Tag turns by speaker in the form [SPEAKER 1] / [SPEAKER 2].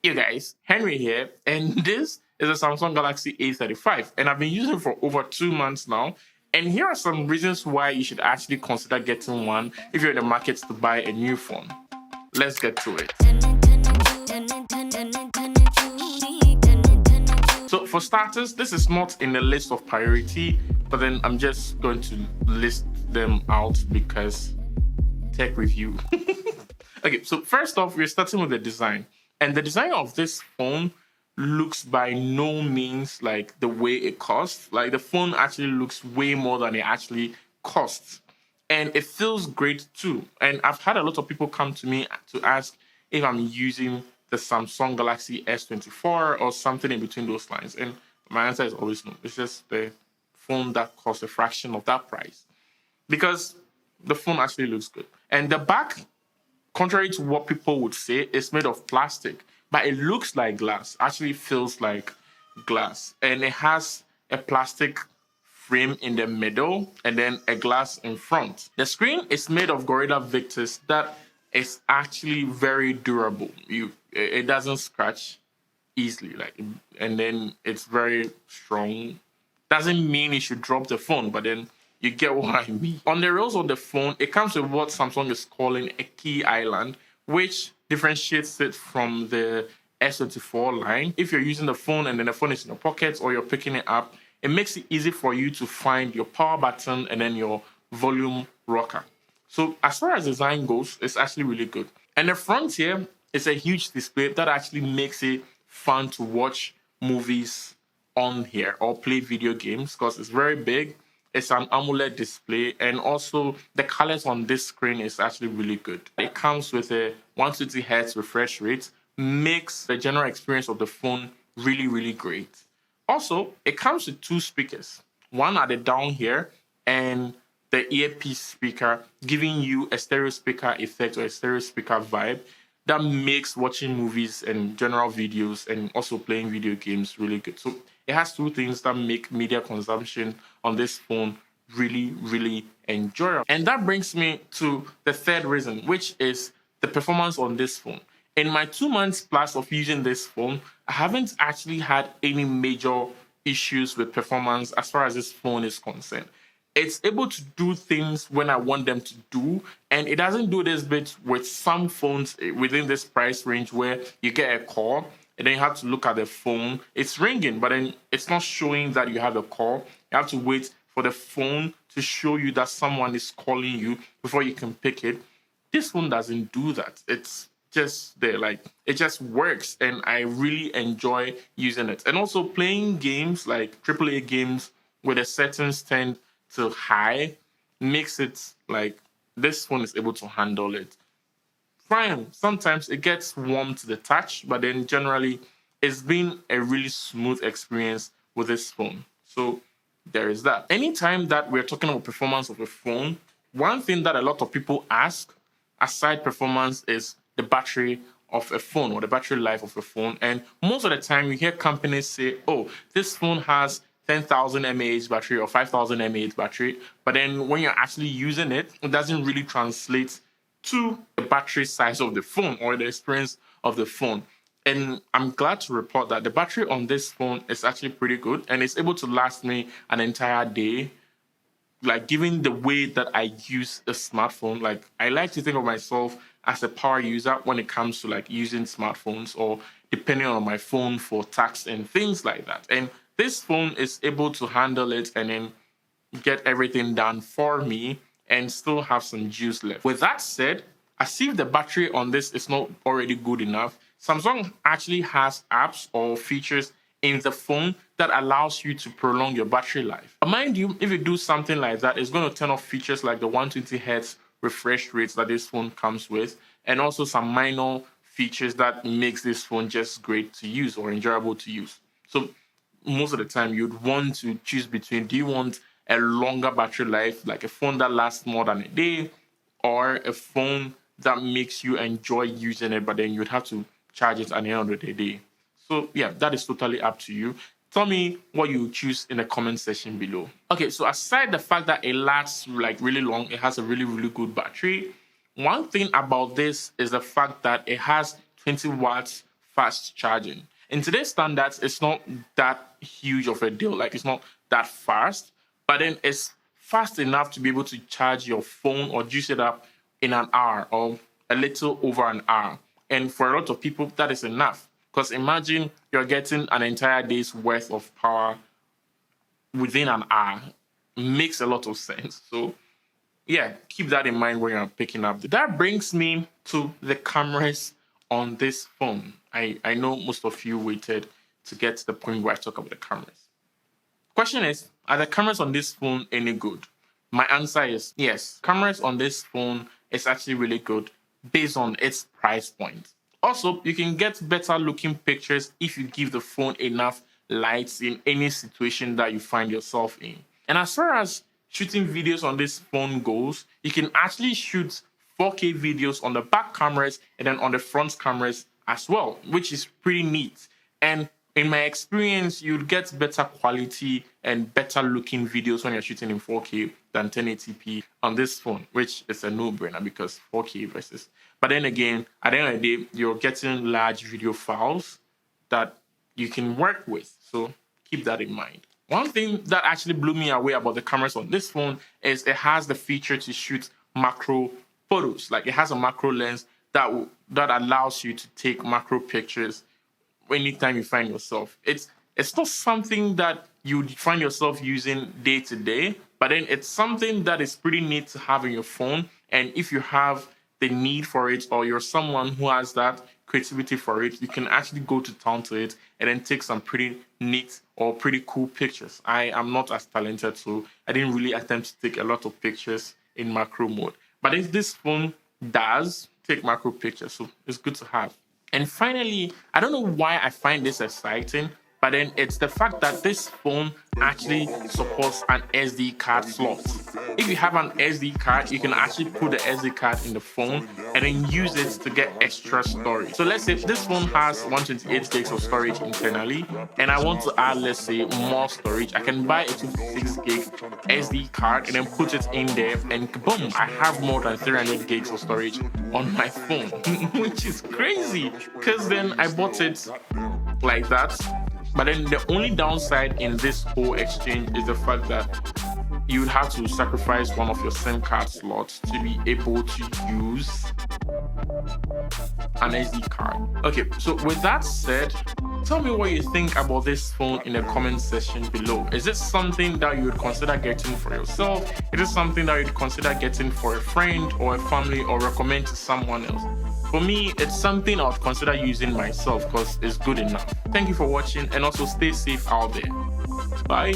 [SPEAKER 1] Hey guys, Henry here, and this is a Samsung Galaxy A35, and I've been using it for over 2 months now. And here are some reasons why you should actually consider getting one if you're in the market to buy a new phone. Let's get to it. So for starters, this is not in the list of priority, but then I'm just going to list them out because tech review. Okay, so first off, we're starting with the design. And the design of this phone looks by no means like the way it costs. Like the phone actually looks way more than it actually costs. And it feels great too. And I've had a lot of people come to me to ask if I'm using the Samsung Galaxy S24 or something in between those lines. And my answer is always no. It's just the phone that costs a fraction of that price. Because the phone actually looks good. And the back, contrary to what people would say, it's made of plastic, but it looks like glass, actually feels like glass. And it has a plastic frame in the middle and then a glass in front. The screen is made of Gorilla Victus that is actually very durable. It doesn't scratch easily, and then it's very strong. Doesn't mean you should drop the phone, but then you get what I mean. On the rails of the phone, it comes with what Samsung is calling a key island, which differentiates it from the S24 line. If you're using the phone and then the phone is in your pocket or you're picking it up, it makes it easy for you to find your power button and then your volume rocker. So as far as design goes, it's actually really good. And the front here is a huge display that actually makes it fun to watch movies on here or play video games because it's very big. It's an AMOLED display, and also the colors on this screen is actually really good. It comes with a 120 Hz refresh rate, makes the general experience of the phone really, really great. Also, it comes with two speakers, one at the down here and the earpiece speaker, giving you a stereo speaker effect or a stereo speaker vibe that makes watching movies and general videos and also playing video games really good. So it has two things that make media consumption on this phone really, really enjoyable. And that brings me to the third reason, which is the performance on this phone. In my 2 months plus of using this phone, I haven't actually had any major issues with performance as far as this phone is concerned. It's able to do things when I want them to do, and it doesn't do this bit with some phones within this price range where you get a call and then you have to look at the phone. It's ringing, but then it's not showing that you have a call. You have to wait for the phone to show you that someone is calling you before you can pick it. This phone doesn't do that. It's just there, like it just works, and I really enjoy using it. And also playing games like AAA games with the settings turned to high makes it like this phone is able to handle it fine. Sometimes it gets warm to the touch, but then generally it's been a really smooth experience with this phone. So there is that. Anytime that we're talking about performance of a phone, one thing that a lot of people ask aside performance is the battery of a phone or the battery life of a phone. And most of the time you hear companies say, oh, this phone has 10,000 mAh battery or 5,000 mAh battery. But then when you're actually using it, it doesn't really translate to the battery size of the phone or the experience of the phone. And I'm glad to report that the battery on this phone is actually pretty good and it's able to last me an entire day. Like, given the way that I use a smartphone, like I like to think of myself as a power user when it comes to like using smartphones or depending on my phone for tasks and things like that. And this phone is able to handle it and then get everything done for me and still have some juice left. With that said, as if the battery on this is not already good enough, Samsung actually has apps or features in the phone that allows you to prolong your battery life. But mind you, if you do something like that, it's going to turn off features like the 120 Hz refresh rates that this phone comes with, and also some minor features that makes this phone just great to use or enjoyable to use. So most of the time you'd want to choose between, do you want a longer battery life, like a phone that lasts more than a day, or a phone that makes you enjoy using it, but then you'd have to charge it at the end of the day. So yeah, that is totally up to you. Tell me what you choose in the comment section below. Okay, so aside the fact that it lasts like really long, it has a really, really good battery. One thing about this is the fact that it has 20 watts fast charging. In today's standards, it's not that huge of a deal. Like, it's not that fast, but then it's fast enough to be able to charge your phone or juice it up in an hour or a little over an hour. And for a lot of people, that is enough. Because imagine you're getting an entire day's worth of power within an hour. Makes a lot of sense. So yeah, keep that in mind when you're picking up. That brings me to the cameras on this phone. I know most of you waited to get to the point where I talk about the cameras. Question is, are the cameras on this phone any good? My answer is yes. Cameras on this phone is actually really good based on its price point. Also, you can get better looking pictures if you give the phone enough lights in any situation that you find yourself in. And as far as shooting videos on this phone goes, you can actually shoot 4K videos on the back cameras and then on the front cameras as well, which is pretty neat. And in my experience, you'd get better quality and better looking videos when you're shooting in 4K than 1080p on this phone, which is a no-brainer because 4K versus. But then again, at the end of the day, you're getting large video files that you can work with. So keep that in mind. One thing that actually blew me away about the cameras on this phone is it has the feature to shoot macro photos. Like, it has a macro lens that allows you to take macro pictures anytime you find yourself. It's not something that you find yourself using day to day, but then it's something that is pretty neat to have in your phone. And if you have the need for it, or you're someone who has that creativity for it, you can actually go to town to it and then take some pretty neat or pretty cool pictures. I am not as talented, so I didn't really attempt to take a lot of pictures in macro mode. But if this phone does take macro pictures, so it's good to have. And finally, I don't know why I find this exciting, but then it's the fact that this phone actually supports an SD card slot. If you have an SD card, you can actually put the SD card in the phone and then use it to get extra storage. So let's say this phone has 128 gigs of storage internally, and I want to add, let's say, more storage. I can buy a 256 gig SD card and then put it in there, and boom, I have more than 300 gigs of storage on my phone, which is crazy because then I bought it like that. But then the only downside in this whole exchange is the fact that you would have to sacrifice one of your SIM card slots to be able to use an SD card. Okay, so with that said, tell me what you think about this phone in the comment section below. Is this something that you would consider getting for yourself? Is this something that you'd consider getting for a friend or a family or recommend to someone else? For me, it's something I would consider using myself because it's good enough. Thank you for watching, and also stay safe out there. Bye.